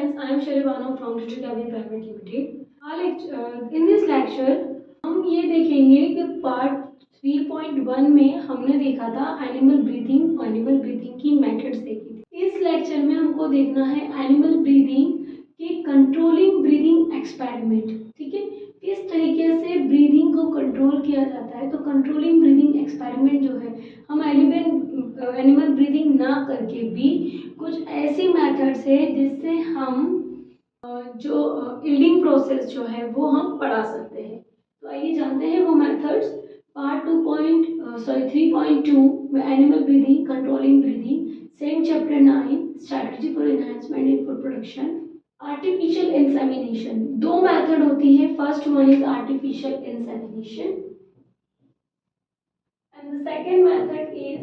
friends, I am Sharibano from Digital Cabin Private Limited. In this lecture हम ये देखेंगे कि पार्ट 3.1 में हमने देखा था एनिमल ब्रीथिंग की मेथड्स देखी थी। इस लेक्चर में हमको देखना है एनिमल ब्रीथिंग के कंट्रोलिंग ब्रीथिंग एक्सपेरिमेंट। ठीक है, किस तरीके से ब्रीदिंग को कंट्रोल किया जाता है। तो कंट्रोलिंग ब्रीदिंग एक्सपेरिमेंट जो है, हम एनिमल ब्रीदिंग ना करके भी कुछ ऐसी मेथड्स है जिससे हम जो इल्डिंग प्रोसेस जो है वो हम बढ़ा सकते हैं। तो आइए जानते हैं वो मेथड्स। पार्ट 3.2 में animal breathing, controlling breathing, same chapter 9 strategy for enhancement in food production. Artificial insemination, दो मेथड होती है। First one is artificial insemination and the second method is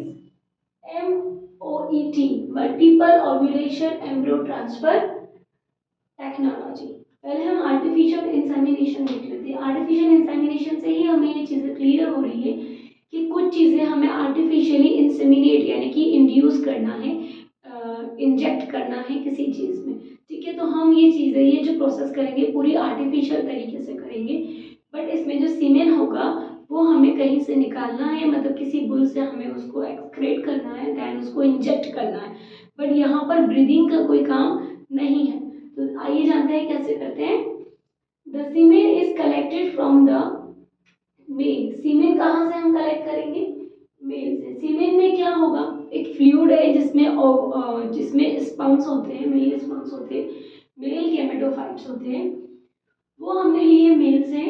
MOET, multiple ovulation embryo transfer technology. पहले हम artificial insemination देख लेते हैं। Artificial insemination से ही हमें ये चीज़ें क्लियर हो रही है कि कुछ चीज़ें हमें आर्टिफिशियली इंसेमिनेट यानी कि इंड्यूस करना है, इंजेक्ट करना है किसी चीज़ में। ठीक है, तो हम ये चीज़ें, ये जो प्रोसेस करेंगे पूरी आर्टिफिशियल तरीके से करेंगे। बट इसमें जो सीमेन होगा वो हमें कहीं से निकालना है, मतलब किसी बुल से हमें उसको एक्सक्रेट करना है, देन उसको इंजेक्ट करना है। बट यहाँ पर ब्रीदिंग का कोई काम नहीं है। तो आइए जानते हैं कैसे करते हैं। The semen is collected from the male. Semen कहाँ से हम कलेक्ट करेंगे? मेल से। सीमेन में क्या होगा? एक फ्लूइड है जिसमें स्पर्म्स होते हैं, मेल स्पर्म्स होते हैं, मेल गैमेटोफाइट्स होते हैं। वो हमने लिए मेल से,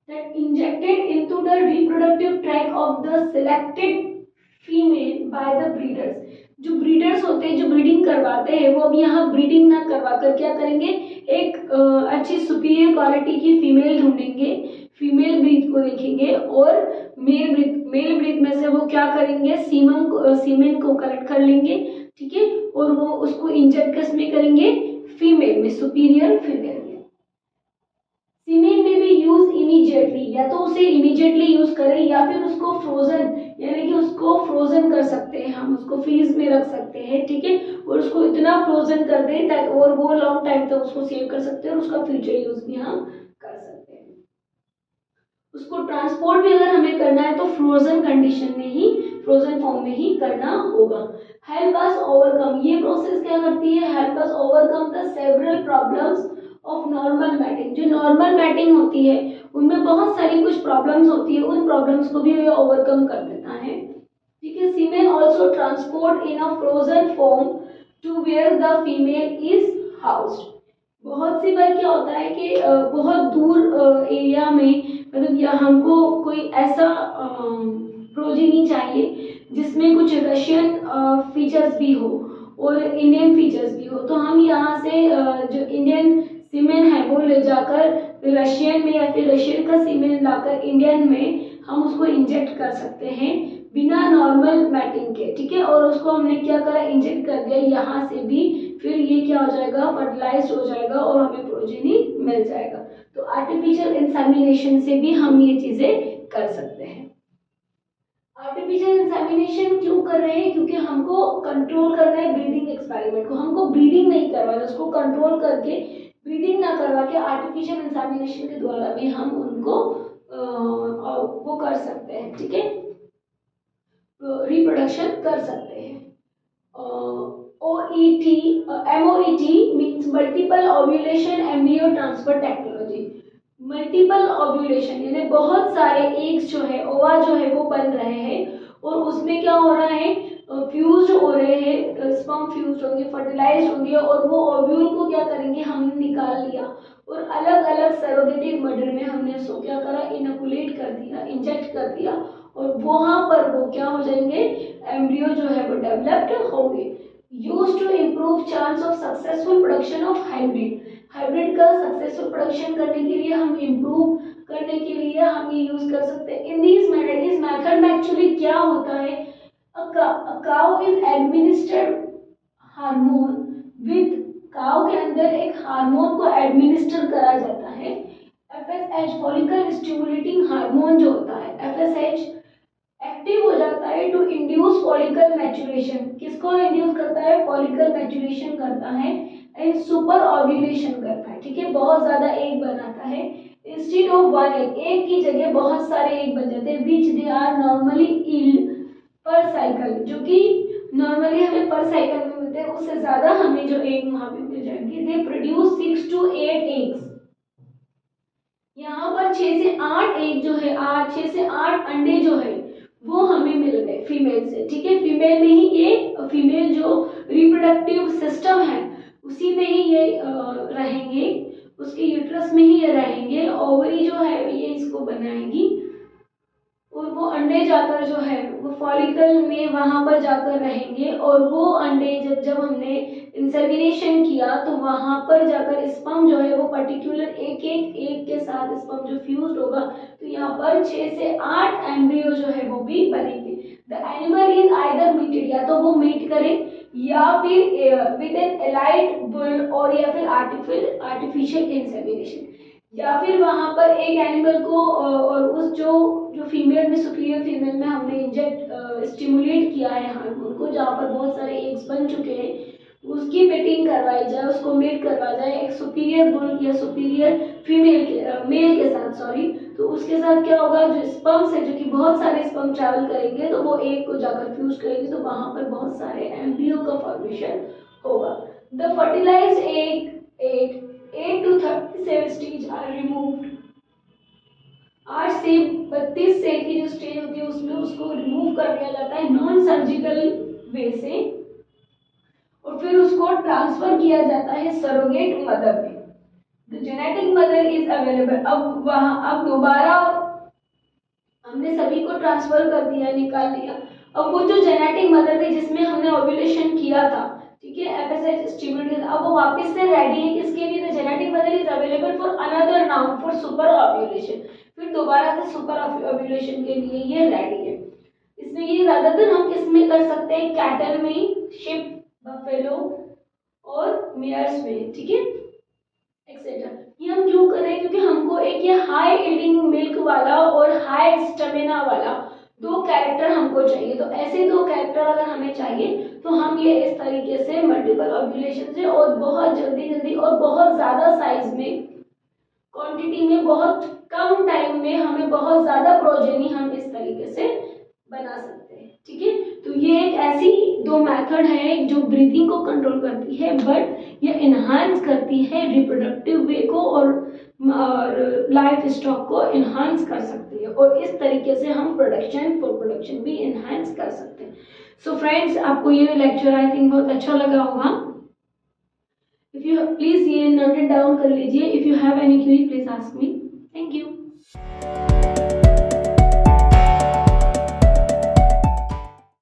that injected into the reproductive tract of the selected female by the breeders। जो ब्रीडर्स होते हैं, जो ब्रीडिंग करवाते हैं, वो अब यहाँ ब्रीडिंग ना करवा कर क्या करेंगे, एक अच्छी सुपीरियर क्वालिटी की फीमेल ढूंढेंगे, फीमेल ब्रीड को देखेंगे और मेल ब्रीड में से वो क्या करेंगे, सीमेन को कलेक्ट कर लेंगे। ठीक है, और वो उसको इंजेक्ट किसमें करेंगे? फीमेल में, सुपीरियर फीमेल में। सीमेन में भी यूज इमीडिएटली, या तो उसे इमीडिएटली यूज करें या फिर उसको फ्रोजन, यानी कि उसको फ्रोजन कर सकते हैं, हम उसको फ्रीज में रख सकते हैं। ठीक है, और उसको इतना फ्रोजन कर दें ताकि और वो लॉन्ग टाइम तक उसको सेव कर सकते हैं और उसका फ्यूचर यूज भी हम कर सकते हैं। उसको ट्रांसपोर्ट भी अगर हमें करना है तो फ्रोजन कंडीशन में ही, फ्रोजन फॉर्म में ही करना होगा। हेल्प अस ओवरकम, ये प्रोसेस क्या करती है? Help us overcome the several problems of normal mating. जो नॉर्मल मैटिंग होती है उनमें बहुत सारी कुछ प्रॉब्लम्स होती है, उन प्रॉब्लम्स को भी ये ओवरकम कर देता है। ठीक है, semen also transport in a frozen form to where the female is housed. बहुत सी बार क्या होता है कि बहुत दूर एरिया में, मतलब या हमको कोई ऐसा प्रोजेनी चाहिए जिसमें कुछ रशियन फीचर्स भी हो और इंडियन फीचर्स भी हो, तो हम यहाँ से जो इंडियन सीमेन है वो ले जाकर रशियन में, या फिर रशियन का सीमेन लाकर इंडियन में हम उसको इंजेक्ट कर सकते हैं बिना नॉर्मल मैटिंग के। ठीक है, और उसको हमने क्या करा, इंजेक्ट कर दिया यहाँ से भी, फिर ये क्या हो जाएगा, फर्टिलाइज हो जाएगा और हमें प्रोजेनी मिल जाएगा। तो आर्टिफिशियल इंसेमिनेशन से भी हम ये चीजें कर सकते हैं। आर्टिफिशियल इंसेमिनेशन क्यों कर रहे हैं? क्योंकि हमको कंट्रोल करना है ब्रीदिंग एक्सपेरिमेंट को, हमको ब्रीदिंग नहीं करवाना, उसको कंट्रोल करके ब्रीदिंग ना करवा के आर्टिफिशियल इंसेमिनेशन के द्वारा भी हम उनको वो कर सकते हैं। ठीक है, रिप्रोडक्शन कर सकते हैं। MOET means multiple ovulation embryo transfer technology. Multiple ovulation यानी बहुत सारे एग्स जो है, ओवा जो है वो बन रहे हैं और उसमें क्या हो रहा है, फ्यूज हो रहे हैं, स्पर्म फ्यूज होंगे, फर्टिलाइज होंगे और वो ओव्यूल को क्या करेंगे, हमने निकाल लिया और अलग अलग सरोगेटिव मदर में हमने उसको क्या करा, इनोकुलेट कर दिया, इंजेक्ट कर दिया और वहां पर वो क्या हो जाएंगे, एम्ब्रियो जो है वो डेवलप्ड होंगे। Used to improve chance of successful production of hybrid. Hybrid का सक्सेसफुल प्रोडक्शन करने के लिए, हम इंप्रूव करने के लिए हम ये यूज कर सकते हैं। इन दिस मेथड में एक्चुअली क्या होता है, a cow is administered hormone with, cow के अंदर एक हार्मोन को एडमिनिस्टर करा जाता है, FSH फॉलिकल स्टिमुलेटिंग हार्मोन जो होता है, FSH एक्टिव हो जाता है टू इंड्यूस फॉलिकल मैच्योरेशन। किसको इंड्यूस करता है? फॉलिकल मैच्योरेशन करता है। एंड सुपर ओव्यूलेशन करता है, ठीक है, बहुत ज्यादा एग बनाता है। इंस्टेड ऑफ वन एग की जगह बहुत सारे एग बन जाते हैं, विच दे आर नॉर्मली यील्ड पर साइकिल, जो कि नॉर्मली हमें पर साइकिल में मिलते हैं, उससे ज्यादा हमें जो एग वहां पे मिल जाएंगे। They produce 6 to 8 eggs. यहाँ पर 6 से 8 एग जो है, 6 से 8 अंडे जो है वो हमें मिल गए फीमेल से, ठीक है। फीमेल में ही ये फीमेल जो रिप्रोडक्टिव सिस्टम है उसी में ही ये रहेंगे, उसके यूट्रस में ही ये रहेंगे। ओवरी जो है ये इसको बनाएगी और वो अंडे जाकर जो है वो फॉलिकल में वहां पर जाकर रहेंगे, और वो अंडे जब हमने इंसेमिनेशन किया तो वहां पर जाकर स्पर्म जो है वो पर्टिकुलर एक के साथ स्पर्म जो फ्यूज होगा, तो यहाँ पर 6 से 8 एम्ब्रियो जो है वो भी बनेंगे। The animal is either meted, या तो वो मीट करे या फिर विद एन एलाइट बुल, और या फिर आर्टिफिशियल इंसेमिनेशन, या फिर वहां पर एक एनिमल को और उस जो फीमेल में, सुपीरियर फीमेल में हमने इंजेक्ट स्टिमुलेट किया है हार्मोन को, जहाँ पर बहुत सारे एग्स बन चुके हैं, उसकी मीटिंग करवाई जाए, उसको मीट करवाया जाए एक सुपीरियर बुल या सुपीरियर फीमेल के मेल के साथ, सॉरी। तो उसके साथ क्या होगा, जो स्पर्म्स है, जो कि बहुत सारे स्पर्म ट्रैवल करेंगे, तो वो एग को जाकर फ्यूज करेंगे, तो वहां पर बहुत सारे एम्ब्रियो का फॉर्मेशन होगा। The fertilised egg 8 to 37 stage are removed. 8 से 32 सेल की जो स्टेज होती है उसमें उसको रिमूव कर दिया जाता है नॉन सर्जिकल वे से, और फिर उसको ट्रांसफर किया जाता है सरोगेट मदर में। The genetic mother is available. अब दोबारा हमने सभी को ट्रांसफर कर दिया, निकाल दिया। अब वो जो जेनेटिक मदर थी जिसमें हमने ओव्यूलेशन किया था, ठीक है, एफएसएच स्टिमुलेटेड, अब वो वापस से रेडी है किसके लिए? The genetic mother is available for another noun for super ovulation. फिर दोबारा से सुपर ओव्यूलेशन के लिए ये रेडी है। इसमें ये ज्यादातर हम किसमें कर सकते हैं? कैटल में, शिप, बफेलो और मेयर्स में, ठीक है, एक्सेट्रा। ये हम क्यों कर रहे हैं? क्योंकि हमको एक ये हाई यील्डिंग मिल्क वाला और हाई स्टेमिना वाला दो कैरेक्टर हमको चाहिए। तो ऐसे दो कैरेक्टर अगर हमें चाहिए तो हम ये इस तरीके से मल्टीपल ओव्यूलेशन से और बहुत जल्दी जल्दी और बहुत ज्यादा साइज में, क्वांटिटी में, बहुत कम टाइम में हमें बहुत ज्यादा प्रोजेनी हम इस तरीके से बना सकते हैं, ठीक है। तो ये एक ऐसी दो मेथड है जो ब्रीथिंग को कंट्रोल करती है, बट ये इनहांस करती है रिप्रोडक्टिव वे को और लाइफ स्टॉक को इनहांस कर सकती है, और इस तरीके से हम फूड प्रोडक्शन भी इनहांस कर सकते हैं। सो फ्रेंड्स, आपको ये लेक्चर आई थिंक बहुत अच्छा लगा होगा। इफ यू प्लीज ये नोट इट डाउन कर लीजिए। If you have any query please ask me. Thank you.